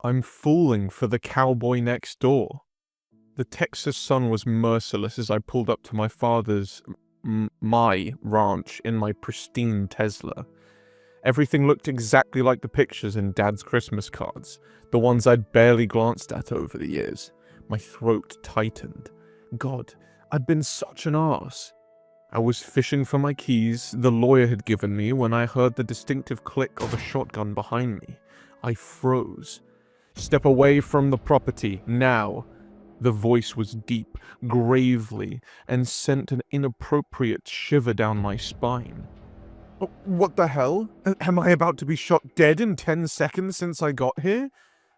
I'm falling for the cowboy next door. The Texas sun was merciless as I pulled up to my father's, my ranch in my pristine Tesla. Everything looked exactly like the pictures in Dad's Christmas cards, the ones I'd barely glanced at over the years. My throat tightened. God, I'd been such an arse. I was fishing for my keys the lawyer had given me when I heard the distinctive click of a shotgun behind me. I froze. "Step away from the property, now." The voice was deep, gravely, and sent an inappropriate shiver down my spine. What the hell? Am I about to be shot dead in 10 seconds since I got here?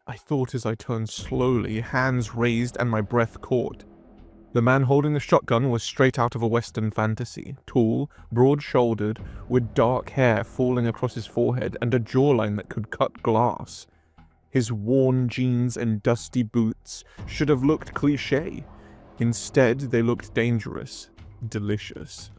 I thought as I turned slowly, hands raised and my breath caught. The man holding the shotgun was straight out of a Western fantasy, tall, broad-shouldered, with dark hair falling across his forehead and a jawline that could cut glass. His worn jeans and dusty boots should have looked cliché. Instead, they looked dangerous, delicious.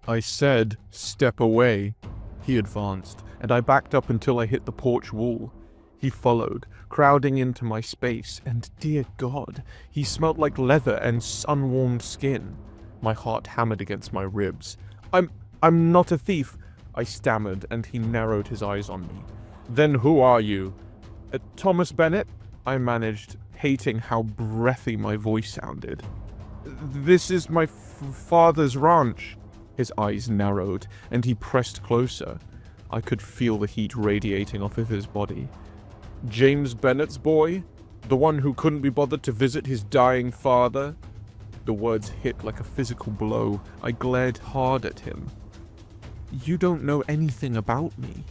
I said, "Step away." He advanced, and I backed up until I hit the porch wall. He followed, crowding into my space, and dear God, he smelled like leather and sun-warmed skin. My heart hammered against my ribs. I'm not a thief," I stammered, and he narrowed his eyes on me. "Then who are you?" Thomas Bennett," I managed, hating how breathy my voice sounded. "This is my father's ranch." His eyes narrowed, and he pressed closer. I could feel the heat radiating off of his body. "James Bennett's boy? The one who couldn't be bothered to visit his dying father?" The words hit like a physical blow. I glared hard at him. "You don't know anything about me."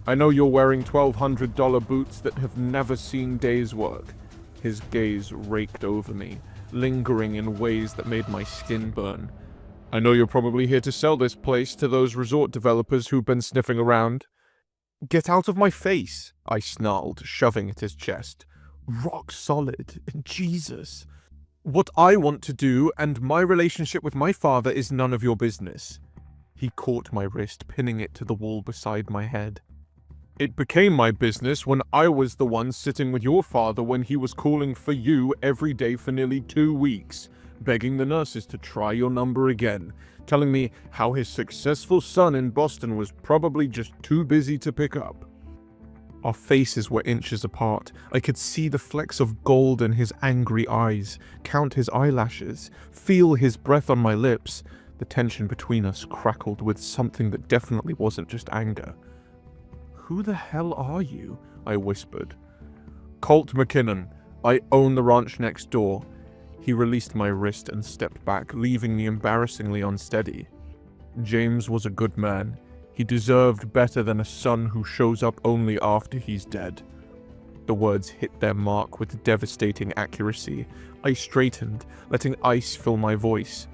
"I know you're wearing $1,200 boots that have never seen day's work." His gaze raked over me, lingering in ways that made my skin burn. "I know you're probably here to sell this place to those resort developers who've been sniffing around." "Get out of my face," I snarled, shoving at his chest. Rock solid. Jesus. "What I want to do and my relationship with my father is none of your business." He caught my wrist, pinning it to the wall beside my head. "It became my business when I was the one sitting with your father when he was calling for you every day for nearly 2 weeks, begging the nurses to try your number again, telling me how his successful son in Boston was probably just too busy to pick up." Our faces were inches apart. I could see the flecks of gold in his angry eyes, count his eyelashes, feel his breath on my lips. The tension between us crackled with something that definitely wasn't just anger. "Who the hell are you?" I whispered. "Colt McKinnon. I own the ranch next door." He released my wrist and stepped back, leaving me embarrassingly unsteady. James was a good man. He deserved better than a son who shows up only after he's dead. The words hit their mark with devastating accuracy. I straightened, letting ice fill my voice.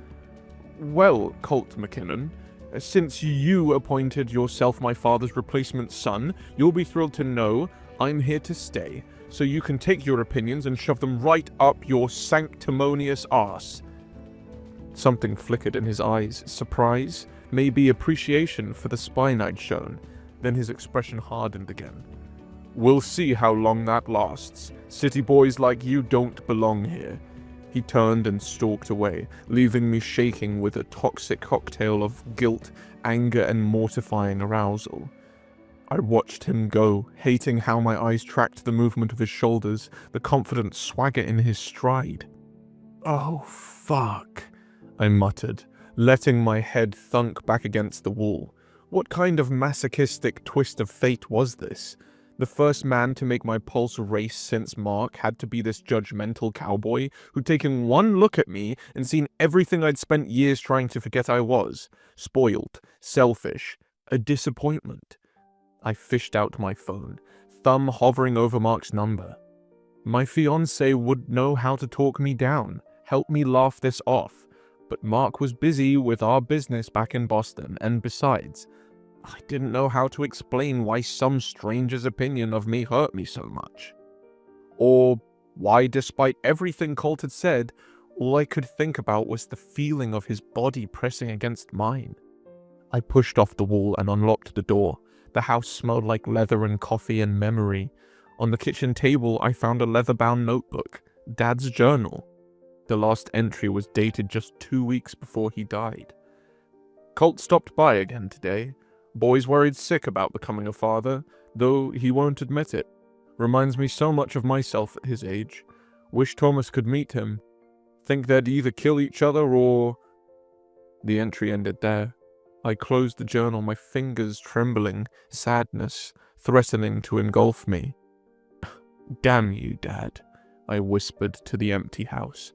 "Well, Colt McKinnon, since you appointed yourself my father's replacement son, you'll be thrilled to know I'm here to stay, so you can take your opinions and shove them right up your sanctimonious arse." Something flickered in his eyes, surprise, maybe appreciation for the spine I'd shown. Then his expression hardened again. "We'll see how long that lasts. City boys like you don't belong here." He turned and stalked away, leaving me shaking with a toxic cocktail of guilt, anger, and mortifying arousal. I watched him go, hating how my eyes tracked the movement of his shoulders, the confident swagger in his stride. "Oh, fuck," I muttered, letting my head thunk back against the wall. What kind of masochistic twist of fate was this? The first man to make my pulse race since Mark had to be this judgmental cowboy who'd taken one look at me and seen everything I'd spent years trying to forget I was. Spoiled, selfish, a disappointment. I fished out my phone, thumb hovering over Mark's number. My fiancé would know how to talk me down, help me laugh this off, but Mark was busy with our business back in Boston, and besides, I didn't know how to explain why some stranger's opinion of me hurt me so much. Or why, despite everything Colt had said, all I could think about was the feeling of his body pressing against mine. I pushed off the wall and unlocked the door. The house smelled like leather and coffee and memory. On the kitchen table, I found a leather-bound notebook, Dad's journal. The last entry was dated just 2 weeks before he died. Colt stopped by again today. Boy's worried sick about becoming a father, though he won't admit it. Reminds me so much of myself at his age. Wish Thomas could meet him. Think they'd either kill each other or... The entry ended there. I closed the journal, my fingers trembling, sadness threatening to engulf me. Damn you, Dad, I whispered to the empty house.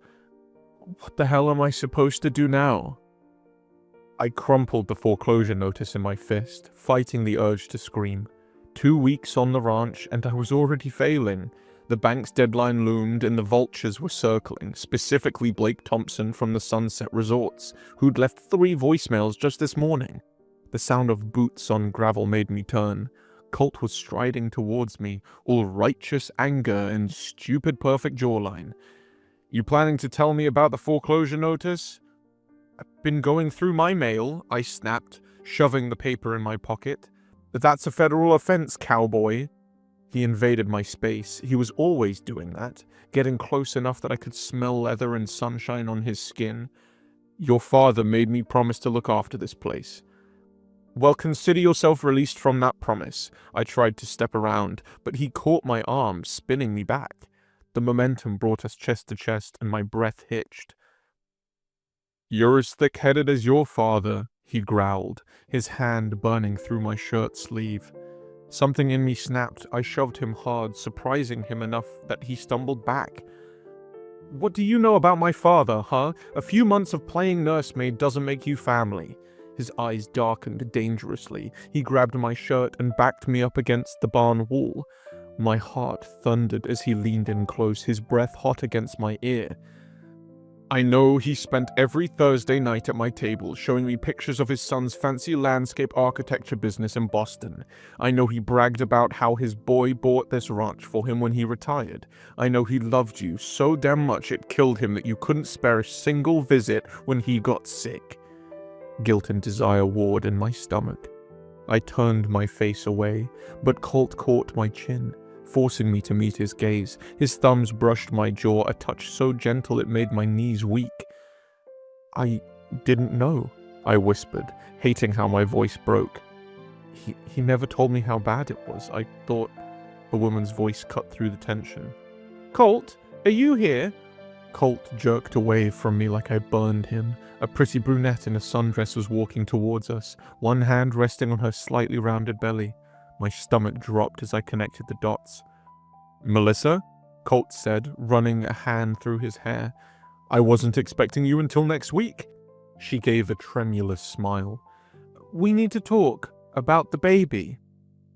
What the hell am I supposed to do now? I crumpled the foreclosure notice in my fist, fighting the urge to scream. 2 weeks on the ranch, and I was already failing. The bank's deadline loomed, and the vultures were circling, specifically Blake Thompson from the Sunset Resorts, who'd left 3 voicemails just this morning. The sound of boots on gravel made me turn. Colt was striding towards me, all righteous anger and stupid perfect jawline. You planning to tell me about the foreclosure notice? I've been going through my mail, I snapped, shoving the paper in my pocket. That's a federal offense, cowboy. He invaded my space. He was always doing that, getting close enough that I could smell leather and sunshine on his skin. Your father made me promise to look after this place. Well, consider yourself released from that promise. I tried to step around, but he caught my arm, spinning me back. The momentum brought us chest to chest, and my breath hitched. You're as thick-headed as your father, he growled, his hand burning through my shirt sleeve. Something in me snapped. I shoved him hard, surprising him enough that he stumbled back. What do you know about my father, huh? A few months of playing nursemaid doesn't make you family. His eyes darkened dangerously. He grabbed my shirt and backed me up against the barn wall. My heart thundered as he leaned in close, his breath hot against my ear. I know he spent every Thursday night at my table showing me pictures of his son's fancy landscape architecture business in Boston. I know he bragged about how his boy bought this ranch for him when he retired. I know he loved you so damn much it killed him that you couldn't spare a single visit when he got sick. Guilt and desire warred in my stomach. I turned my face away, but Colt caught my chin, forcing me to meet his gaze. His thumbs brushed my jaw, a touch so gentle it made my knees weak. I didn't know, I whispered, hating how my voice broke. He never told me how bad it was. I thought. A woman's voice cut through the tension. Colt, are you here? Colt jerked away from me like I burned him. A pretty brunette in a sundress was walking towards us, one hand resting on her slightly rounded belly. My stomach dropped as I connected the dots. Melissa? Colt said, running a hand through his hair. I wasn't expecting you until next week. She gave a tremulous smile. We need to talk about the baby.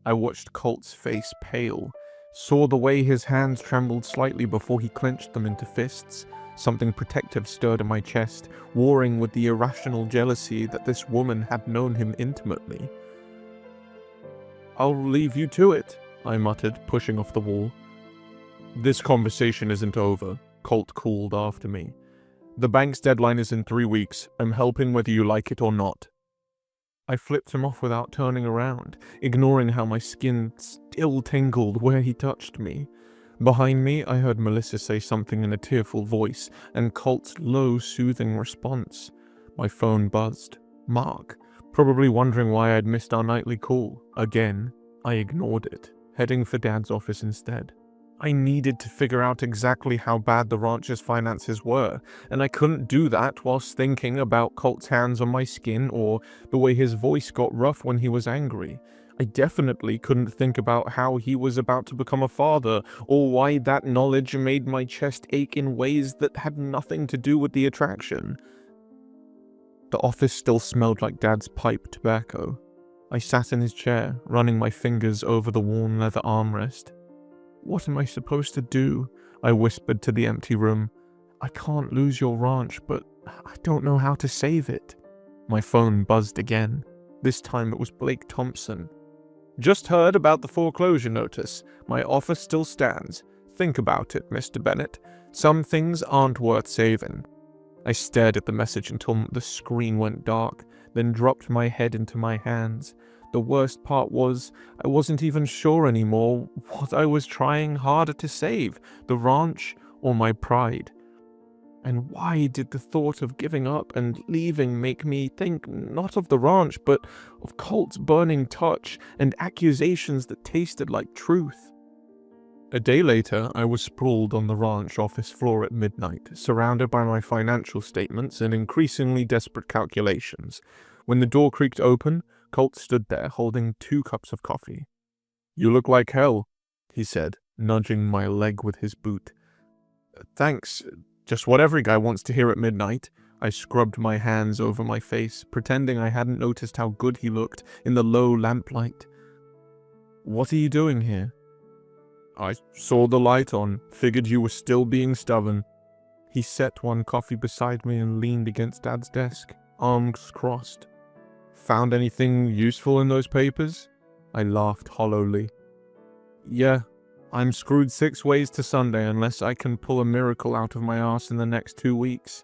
I watched Colt's face pale, saw the way his hands trembled slightly before he clenched them into fists. Something protective stirred in my chest, warring with the irrational jealousy that this woman had known him intimately. I'll leave you to it, I muttered, pushing off the wall. This conversation isn't over, Colt called after me. The bank's deadline is in 3 weeks. I'm helping whether you like it or not. I flipped him off without turning around, ignoring how my skin still tingled where he touched me. Behind me, I heard Melissa say something in a tearful voice, and Colt's low, soothing response. My phone buzzed. Mark. Probably wondering why I'd missed our nightly call. Again, I ignored it, heading for Dad's office instead. I needed to figure out exactly how bad the ranch's finances were, and I couldn't do that whilst thinking about Colt's hands on my skin or the way his voice got rough when he was angry. I definitely couldn't think about how he was about to become a father, or why that knowledge made my chest ache in ways that had nothing to do with the attraction. The office still smelled like Dad's pipe tobacco. I sat in his chair, running my fingers over the worn leather armrest. What am I supposed to do? I whispered to the empty room. I can't lose your ranch, but I don't know how to save it. My phone buzzed again. This time it was Blake Thompson. Just heard about the foreclosure notice. My offer still stands. Think about it, Mr. Bennett. Some things aren't worth saving. I stared at the message until the screen went dark, then dropped my head into my hands. The worst part was, I wasn't even sure anymore what I was trying harder to save, the ranch or my pride. And why did the thought of giving up and leaving make me think not of the ranch, but of Colt's burning touch and accusations that tasted like truth? A day later, I was sprawled on the ranch office floor at midnight, surrounded by my financial statements and increasingly desperate calculations. When the door creaked open, Colt stood there holding 2 cups of coffee. "You look like hell," he said, nudging my leg with his boot. "Thanks. Just what every guy wants to hear at midnight." I scrubbed my hands over my face, pretending I hadn't noticed how good he looked in the low lamplight. "What are you doing here?" "I saw the light on, figured you were still being stubborn." He set one coffee beside me and leaned against Dad's desk, arms crossed. "Found anything useful in those papers?" I laughed hollowly. "Yeah, I'm screwed 6 ways to Sunday unless I can pull a miracle out of my ass in the next 2 weeks.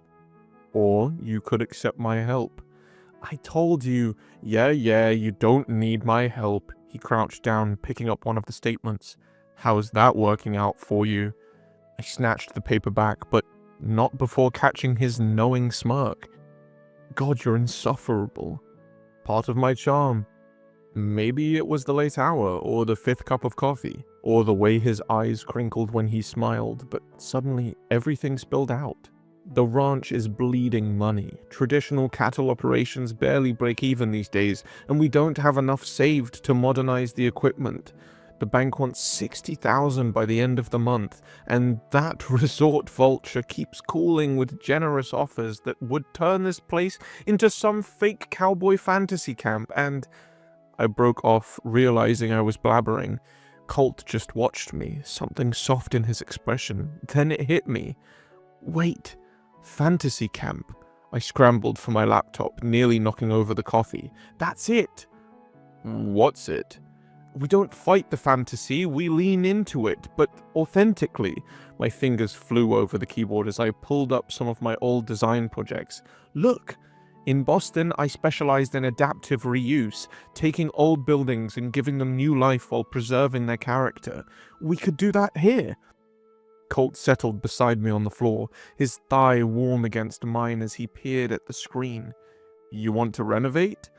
Or you could accept my help." "I told you." Yeah, you don't need my help." He crouched down, picking up one of the statements. "How's that working out for you?" I snatched the paper back, but not before catching his knowing smirk. "God, you're insufferable." "Part of my charm." Maybe it was the late hour, or the 5th cup of coffee, or the way his eyes crinkled when he smiled, but suddenly everything spilled out. The ranch is bleeding money. Traditional cattle operations barely break even these days, and we don't have enough saved to modernize the equipment. The bank wants $60,000 by the end of the month, and that resort vulture keeps calling with generous offers that would turn this place into some fake cowboy fantasy camp, and... I broke off, realizing I was blabbering. Colt just watched me, something soft in his expression. Then it hit me. Wait, fantasy camp. I scrambled for my laptop, nearly knocking over the coffee. That's it. What's it? We don't fight the fantasy, we lean into it, but authentically. My fingers flew over the keyboard as I pulled up some of my old design projects. Look! In Boston, I specialized in adaptive reuse, taking old buildings and giving them new life while preserving their character. We could do that here. Colt settled beside me on the floor, his thigh warm against mine as he peered at the screen. You want to renovate?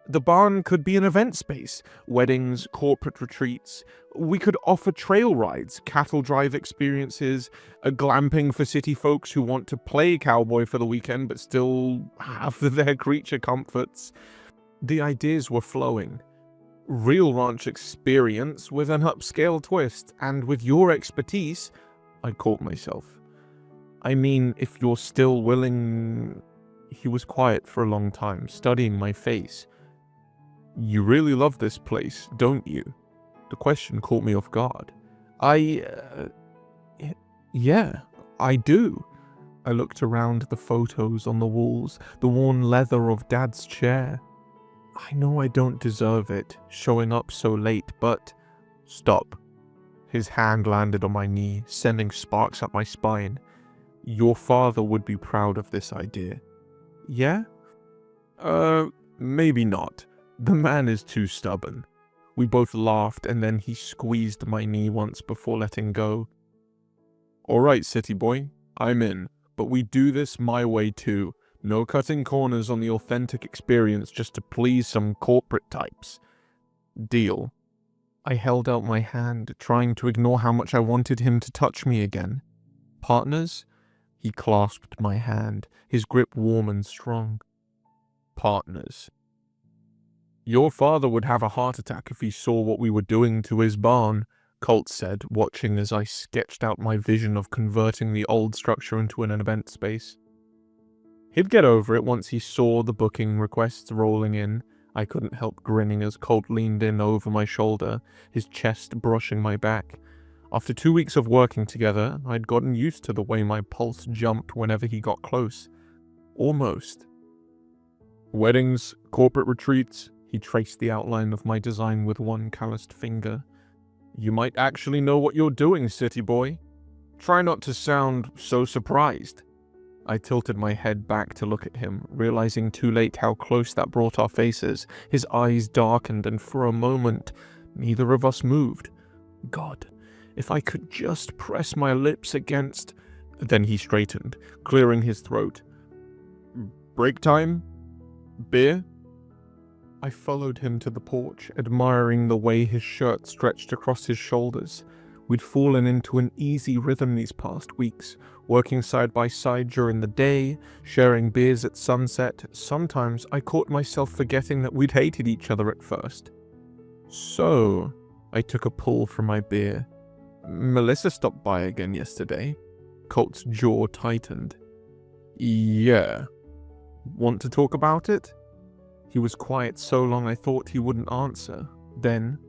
The barn could be an event space, weddings, corporate retreats. We could offer trail rides, cattle drive experiences, a glamping for city folks who want to play cowboy for the weekend but still have their creature comforts. The ideas were flowing. Real ranch experience with an upscale twist, and with your expertise, I caught myself. I mean, if you're still willing... He was quiet for a long time, studying my face. You really love this place, don't you? The question caught me off guard. Yeah, I do. I looked around the photos on the walls, the worn leather of Dad's chair. I know I don't deserve it, showing up so late, but... Stop. His hand landed on my knee, sending sparks up my spine. Your father would be proud of this idea. Yeah? Maybe not. The man is too stubborn. We both laughed, and then he squeezed my knee once before letting go. Alright, city boy, I'm in, but we do this my way too. No cutting corners on the authentic experience just to please some corporate types. Deal. I held out my hand, trying to ignore how much I wanted him to touch me again. Partners? He clasped my hand, his grip warm and strong. Partners. Your father would have a heart attack if he saw what we were doing to his barn, Colt said, watching as I sketched out my vision of converting the old structure into an event space. He'd get over it once he saw the booking requests rolling in. I couldn't help grinning as Colt leaned in over my shoulder, his chest brushing my back. After 2 weeks of working together, I'd gotten used to the way my pulse jumped whenever he got close. Almost. Weddings, corporate retreats. He traced the outline of my design with one calloused finger. You might actually know what you're doing, city boy. Try not to sound so surprised. I tilted my head back to look at him, realizing too late how close that brought our faces. His eyes darkened, and for a moment, neither of us moved. God, if I could just press my lips against... Then he straightened, clearing his throat. Break time? Beer? I followed him to the porch, admiring the way his shirt stretched across his shoulders. We'd fallen into an easy rhythm these past weeks, working side by side during the day, sharing beers at sunset. Sometimes I caught myself forgetting that we'd hated each other at first. So, I took a pull from my beer. Melissa stopped by again yesterday. Colt's jaw tightened. Yeah. Want to talk about it? He was quiet so long I thought he wouldn't answer. Then...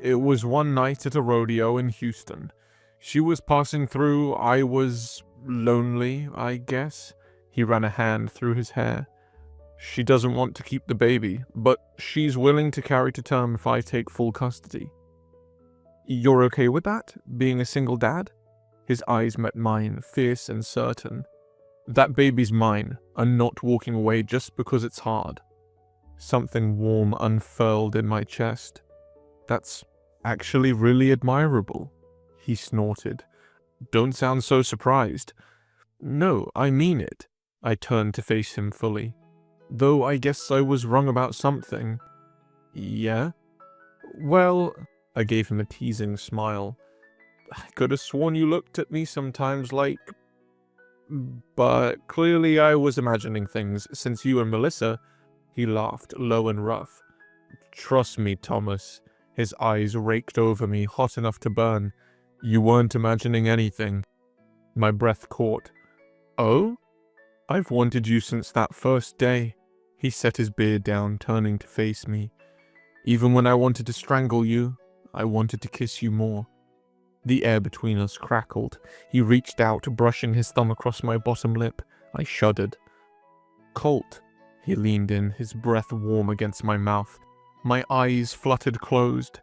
It was one night at a rodeo in Houston. She was passing through. I was lonely, I guess. He ran a hand through his hair. She doesn't want to keep the baby, but she's willing to carry to term if I take full custody. You're okay with that, being a single dad? His eyes met mine, fierce and certain. That baby's mine. I'm not walking away just because it's hard. Something warm unfurled in my chest. That's actually really admirable. He snorted. Don't sound so surprised. No, I mean it. I turned to face him fully. Though I guess I was wrong about something. Yeah? Well, I gave him a teasing smile. I could have sworn you looked at me sometimes like... But clearly I was imagining things, since you and Melissa... He laughed, low and rough. Trust me, Thomas. His eyes raked over me, hot enough to burn. You weren't imagining anything. My breath caught. Oh? I've wanted you since that first day. He set his beard down, turning to face me. Even when I wanted to strangle you, I wanted to kiss you more. The air between us crackled. He reached out, brushing his thumb across my bottom lip. I shuddered. Colt. He leaned in, his breath warm against my mouth. My eyes fluttered closed.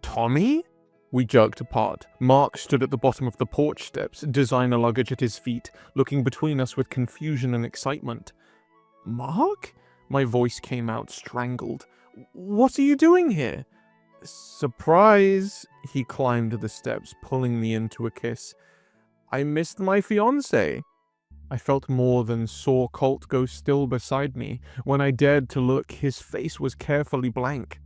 Tommy? We jerked apart. Mark stood at the bottom of the porch steps, designer luggage at his feet, looking between us with confusion and excitement. Mark? My voice came out strangled. What are you doing here? Surprise! He climbed the steps, pulling me into a kiss. I missed my fiancé. I felt more than saw Colt go still beside me. When I dared to look, his face was carefully blank.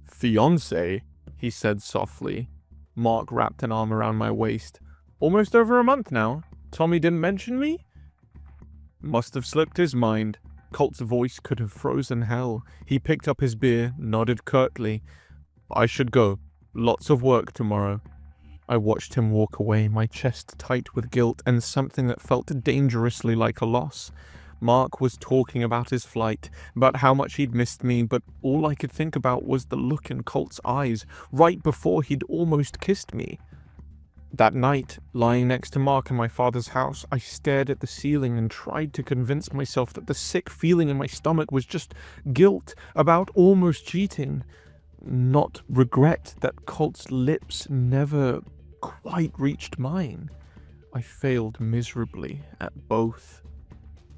Fiancé? He said softly. Mark wrapped an arm around my waist. Almost over a month now. Tommy didn't mention me? Must have slipped his mind. Colt's voice could have frozen hell. He picked up his beer, nodded curtly. I should go. Lots of work tomorrow. I watched him walk away, my chest tight with guilt and something that felt dangerously like a loss. Mark was talking about his flight, about how much he'd missed me, but all I could think about was the look in Colt's eyes, right before he'd almost kissed me. That night, lying next to Mark in my father's house, I stared at the ceiling and tried to convince myself that the sick feeling in my stomach was just guilt about almost cheating, not regret that Colt's lips never quite reached mine. I failed miserably at both.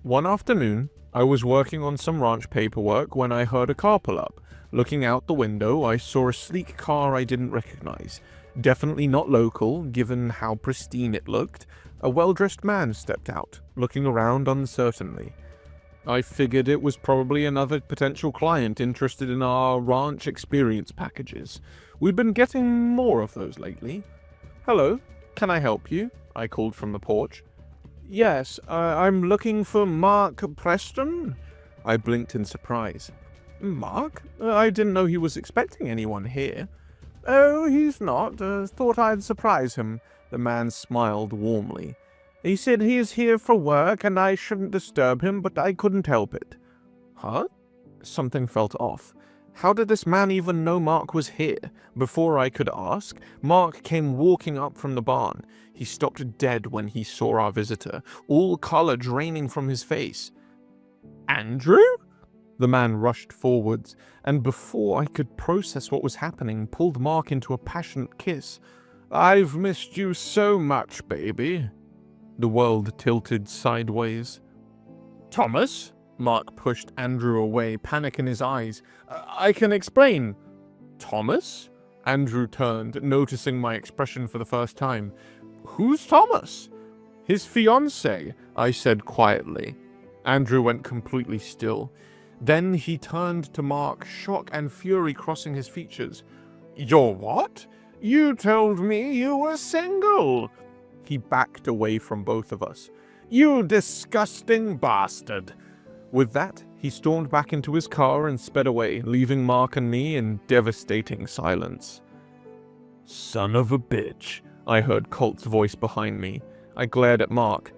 One afternoon, I was working on some ranch paperwork when I heard a car pull up. Looking out the window, I saw a sleek car I didn't recognize. Definitely not local, given how pristine it looked. A well-dressed man stepped out, looking around uncertainly. I figured it was probably another potential client interested in our ranch experience packages. We've been getting more of those lately. Hello, can I help you? I called from the porch. Yes, I'm looking for Mark Preston. I blinked in surprise. Mark? I didn't know he was expecting anyone here. Oh, he's not. Thought I'd surprise him. The man smiled warmly. He said he is here for work and I shouldn't disturb him, but I couldn't help it. Huh? Something felt off. How did this man even know Mark was here? Before I could ask, Mark came walking up from the barn. He stopped dead when he saw our visitor, all color draining from his face. Andrew? The man rushed forwards, and before I could process what was happening, pulled Mark into a passionate kiss. I've missed you so much, baby. The world tilted sideways. "Thomas?" Mark pushed Andrew away, panic in his eyes. "I can explain." "Thomas?" Andrew turned, noticing my expression for the first time. "Who's Thomas?" "His fiancée," I said quietly. Andrew went completely still. Then he turned to Mark, shock and fury crossing his features. "You're what? You told me you were single." He backed away from both of us. "You disgusting bastard." With that, he stormed back into his car and sped away, leaving Mark and me in devastating silence. "Son of a bitch," I heard Colt's voice behind me. I glared at Mark.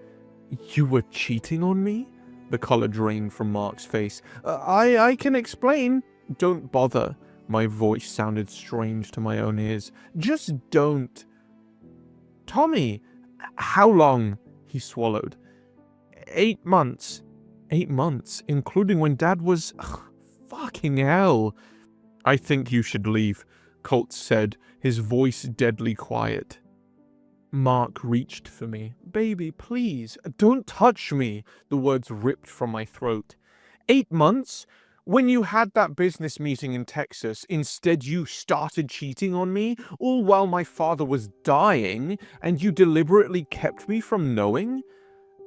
"You were cheating on me?" The color drained from Mark's face. I can explain." "Don't bother." My voice sounded strange to my own ears. "Just don't." "Tommy, how long?" He swallowed. 8 months. 8 months, including when Dad was... Fucking hell. "I think you should leave," Colt said, his voice deadly quiet. Mark reached for me. "Baby, please, don't touch me." The words ripped from my throat. 8 months? When you had that business meeting in Texas, instead you started cheating on me, all while my father was dying, and you deliberately kept me from knowing?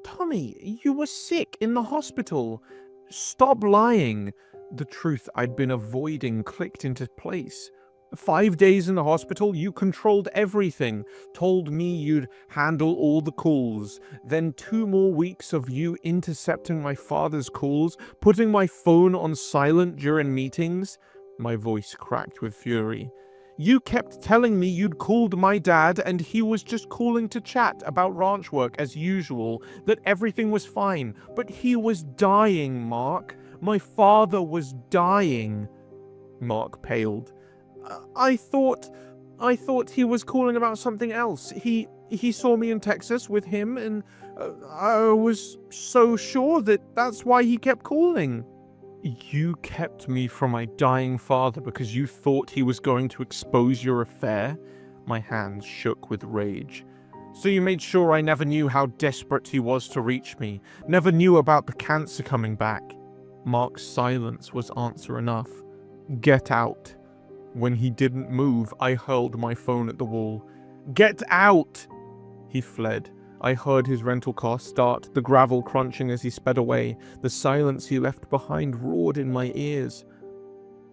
"Tommy, you were sick in the hospital. Stop lying." The truth I'd been avoiding clicked into place. 5 days in the hospital, you controlled everything, told me you'd handle all the calls. Then 2 more weeks of you intercepting my father's calls, putting my phone on silent during meetings. My voice cracked with fury. You kept telling me you'd called my dad and he was just calling to chat about ranch work as usual, that everything was fine. But he was dying, Mark. My father was dying. Mark paled. I thought he was calling about something else. He saw me in Texas with him, and I was so sure that that's why he kept calling." "You kept me from my dying father because you thought he was going to expose your affair?" My hands shook with rage. "So you made sure I never knew how desperate he was to reach me, never knew about the cancer coming back?" Mark's silence was answer enough. "Get out." When he didn't move, I hurled my phone at the wall. "Get out!" He fled. I heard his rental car start, the gravel crunching as he sped away. The silence he left behind roared in my ears.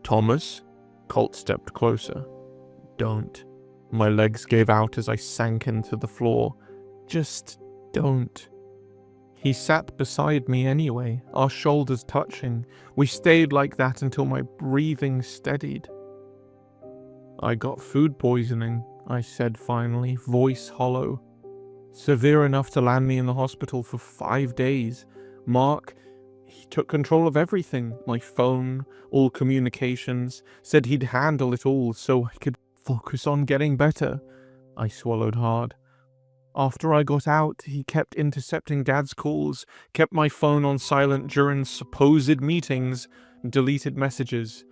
"Thomas?" Colt stepped closer. "Don't." My legs gave out as I sank into the floor. "Just don't." He sat beside me anyway, our shoulders touching. We stayed like that until my breathing steadied. "I got food poisoning," I said finally, voice hollow. "Severe enough to land me in the hospital for 5 days. Mark, he took control of everything. My phone, all communications, said he'd handle it all so I could focus on getting better." I swallowed hard. "After I got out, he kept intercepting Dad's calls, kept my phone on silent during supposed meetings, deleted messages.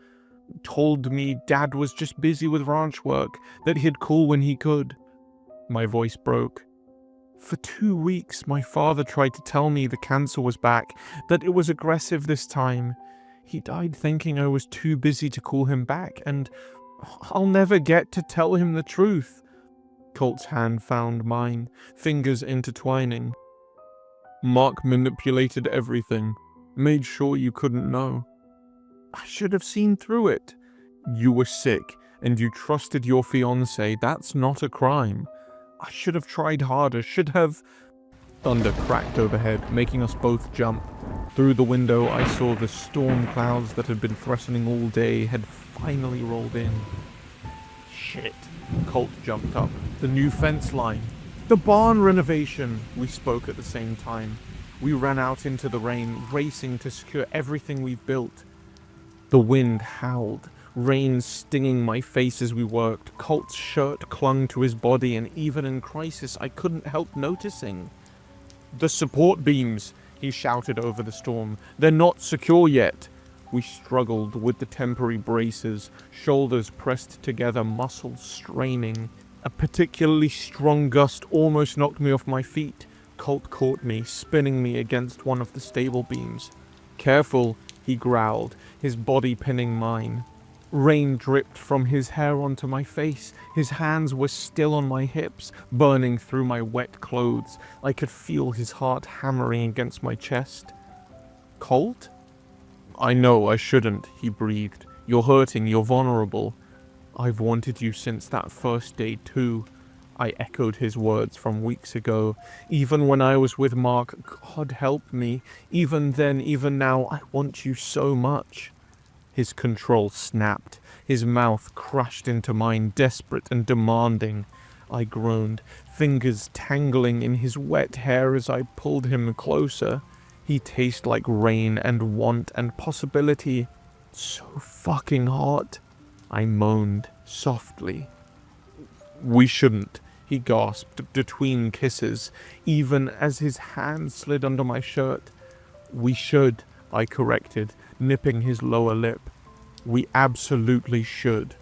Told me Dad was just busy with ranch work, that he'd call when he could." My voice broke. "For 2 weeks, my father tried to tell me the cancer was back, that it was aggressive this time. He died thinking I was too busy to call him back, and I'll never get to tell him the truth." Colt's hand found mine, fingers intertwining. "Mark manipulated everything, made sure you couldn't know. I should have seen through it. You were sick, and you trusted your fiancé. That's not a crime. I should have tried harder, should have..." Thunder cracked overhead, making us both jump. Through the window, I saw the storm clouds that had been threatening all day had finally rolled in. "Shit." Colt jumped up. "The new fence line. The barn renovation." We spoke at the same time. We ran out into the rain, racing to secure everything we've built. The wind howled, rain stinging my face as we worked. Colt's shirt clung to his body, and even in crisis, I couldn't help noticing. "The support beams," he shouted over the storm. "They're not secure yet." We struggled with the temporary braces, shoulders pressed together, muscles straining. A particularly strong gust almost knocked me off my feet. Colt caught me, spinning me against one of the stable beams. "Careful," he growled, his body pinning mine. Rain dripped from his hair onto my face. His hands were still on my hips, burning through my wet clothes. I could feel his heart hammering against my chest. "Colt?" "I know I shouldn't," he breathed. "You're hurting, you're vulnerable." "I've wanted you since that first day too." I echoed his words from weeks ago. Even when I was with Mark, God help me. Even then, even now, I want you so much. His control snapped. His mouth crashed into mine, desperate and demanding. I groaned, fingers tangling in his wet hair as I pulled him closer. He tasted like rain and want and possibility. So fucking hot. I moaned softly. "We shouldn't," he gasped between kisses, even as his hand slid under my shirt. "We should," I corrected, nipping his lower lip. "We absolutely should."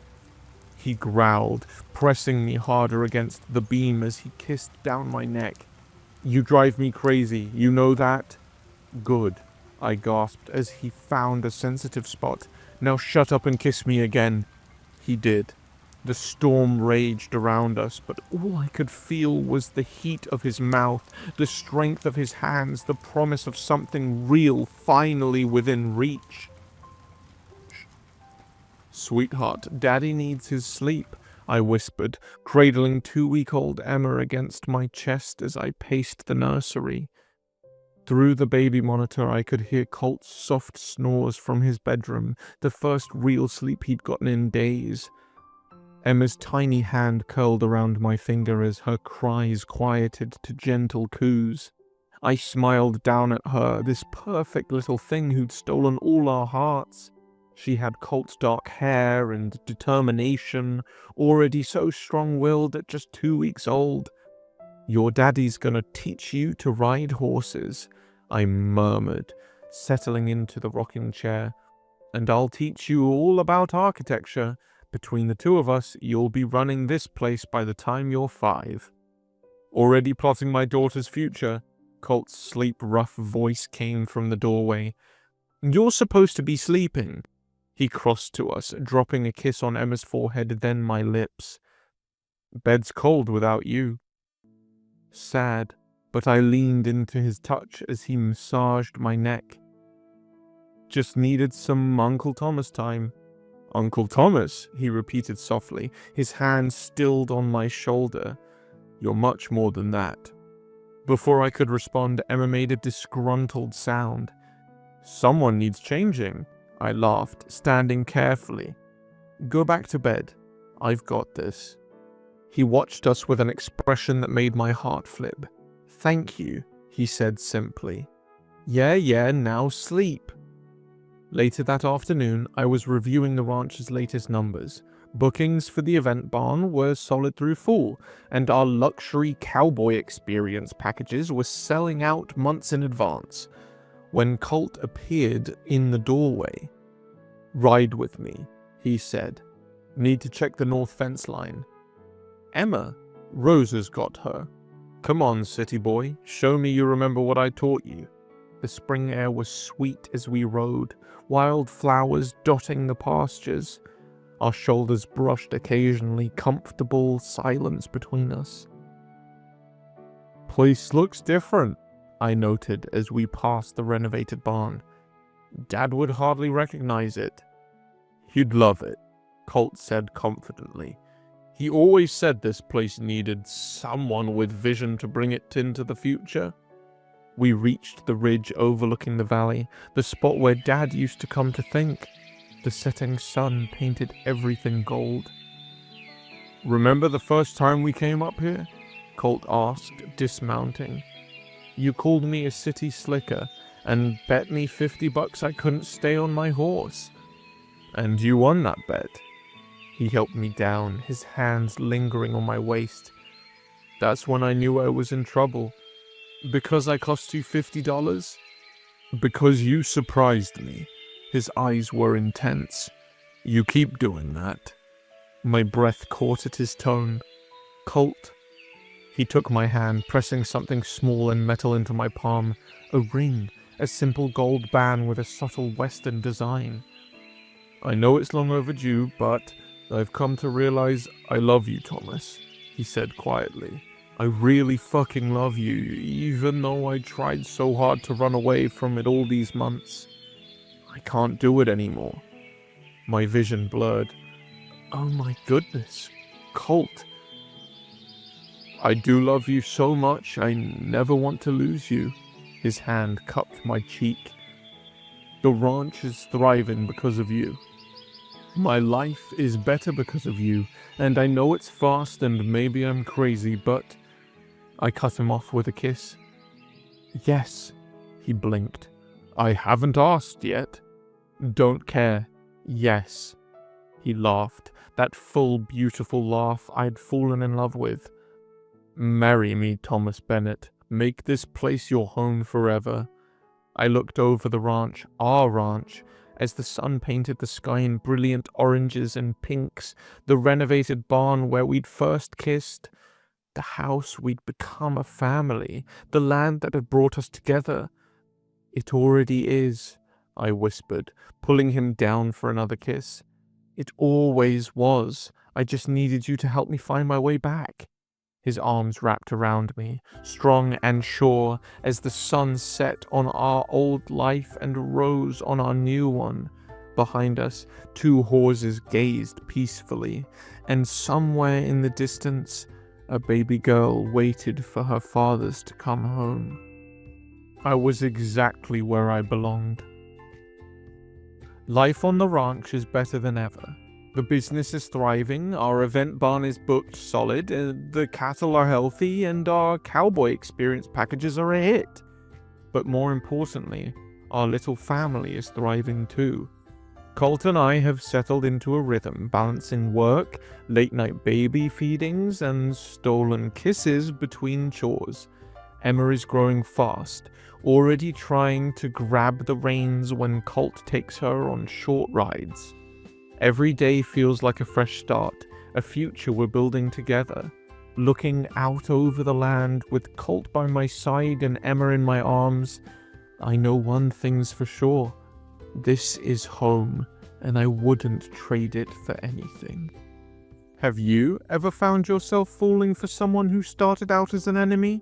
He growled, pressing me harder against the beam as he kissed down my neck. "You drive me crazy, you know that?" "Good," I gasped as he found a sensitive spot. "Now shut up and kiss me again." He did. The storm raged around us, but all I could feel was the heat of his mouth, the strength of his hands, the promise of something real finally within reach. "Sweetheart, Daddy needs his sleep," I whispered, cradling 2-week-old Emma against my chest as I paced the nursery. Through the baby monitor, I could hear Colt's soft snores from his bedroom, the first real sleep he'd gotten in days. Emma's tiny hand curled around my finger as her cries quieted to gentle coos. I smiled down at her, this perfect little thing who'd stolen all our hearts. She had Colt's dark hair and determination, already so strong-willed at just 2 weeks old. "Your daddy's gonna teach you to ride horses," I murmured, settling into the rocking chair. "And I'll teach you all about architecture. Between the two of us, you'll be running this place by the time you're 5. "Already plotting my daughter's future?" Colt's sleep-rough voice came from the doorway. "You're supposed to be sleeping." He crossed to us, dropping a kiss on Emma's forehead, then my lips. "Bed's cold without you." Sad, but I leaned into his touch as he massaged my neck. "Just needed some Uncle Thomas time." "Uncle Thomas," he repeated softly, his hand stilled on my shoulder. "You're much more than that." Before I could respond, Emma made a disgruntled sound. "Someone needs changing," I laughed, standing carefully. "Go back to bed. I've got this." He watched us with an expression that made my heart flip. "Thank you," he said simply. Yeah, now sleep." Later that afternoon, I was reviewing the ranch's latest numbers. Bookings for the event barn were solid through fall, and our luxury Cowboy experience packages were selling out months in advance. When Colt appeared in the doorway, "Ride with me," he said. "Need to check the north fence line." "Emma, Rosa's got her." "Come on, city boy, show me you remember what I taught you." The spring air was sweet as we rode, wild flowers dotting the pastures. Our shoulders brushed occasionally, comfortable silence between us. "Place looks different," I noted as we passed the renovated barn. "Dad would hardly recognize it." "He'd love it," Colt said confidently. "He always said this place needed someone with vision to bring it into the future." We reached the ridge overlooking the valley, the spot where Dad used to come to think. The setting sun painted everything gold. "Remember the first time we came up here?" Colt asked, dismounting. "You called me a city slicker and bet me $50 I couldn't stay on my horse. And you won that bet." He helped me down, his hands lingering on my waist. "That's when I knew I was in trouble." "Because I cost you $50? "Because you surprised me." His eyes were intense. "You keep doing that." My breath caught at his tone. "Colt, He took my hand, pressing something small and metal into my palm. A ring, a simple gold band with a subtle Western design. I know it's long overdue, but I've come to realize I love you, Thomas, he said quietly. I really fucking love you, even though I tried so hard to run away from it all these months. I can't do it anymore. My vision blurred. Oh my goodness, Colt. I do love you so much, I never want to lose you. His hand cupped my cheek. The ranch is thriving because of you. My life is better because of you, and I know it's fast and maybe I'm crazy, but... I cut him off with a kiss. Yes, he blinked. I haven't asked yet. Don't care. Yes. He laughed, that full, beautiful laugh I'd fallen in love with. Marry me, Thomas Bennett. Make this place your home forever. I looked over the ranch, our ranch, as the sun painted the sky in brilliant oranges and pinks, the renovated barn where we'd first kissed, the house we'd become a family, the land that had brought us together. It already is, I whispered, pulling him down for another kiss. It always was. I just needed you to help me find my way back. His arms wrapped around me, strong and sure, as the sun set on our old life and rose on our new one. Behind us, two horses gazed peacefully, and somewhere in the distance, a baby girl waited for her fathers to come home. I was exactly where I belonged. Life on the ranch is better than ever. The business is thriving, our event barn is booked solid, the cattle are healthy, and our cowboy experience packages are a hit. But more importantly, our little family is thriving too. Colt and I have settled into a rhythm, balancing work, late-night baby feedings, and stolen kisses between chores. Emma is growing fast, already trying to grab the reins when Colt takes her on short rides. Every day feels like a fresh start, a future we're building together. Looking out over the land with Colt by my side and Emma in my arms, I know one thing's for sure. This is home, and I wouldn't trade it for anything. Have you ever found yourself falling for someone who started out as an enemy?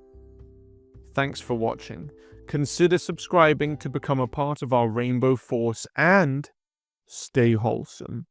Thanks for watching. Consider subscribing to become a part of our Rainbow Force and stay wholesome.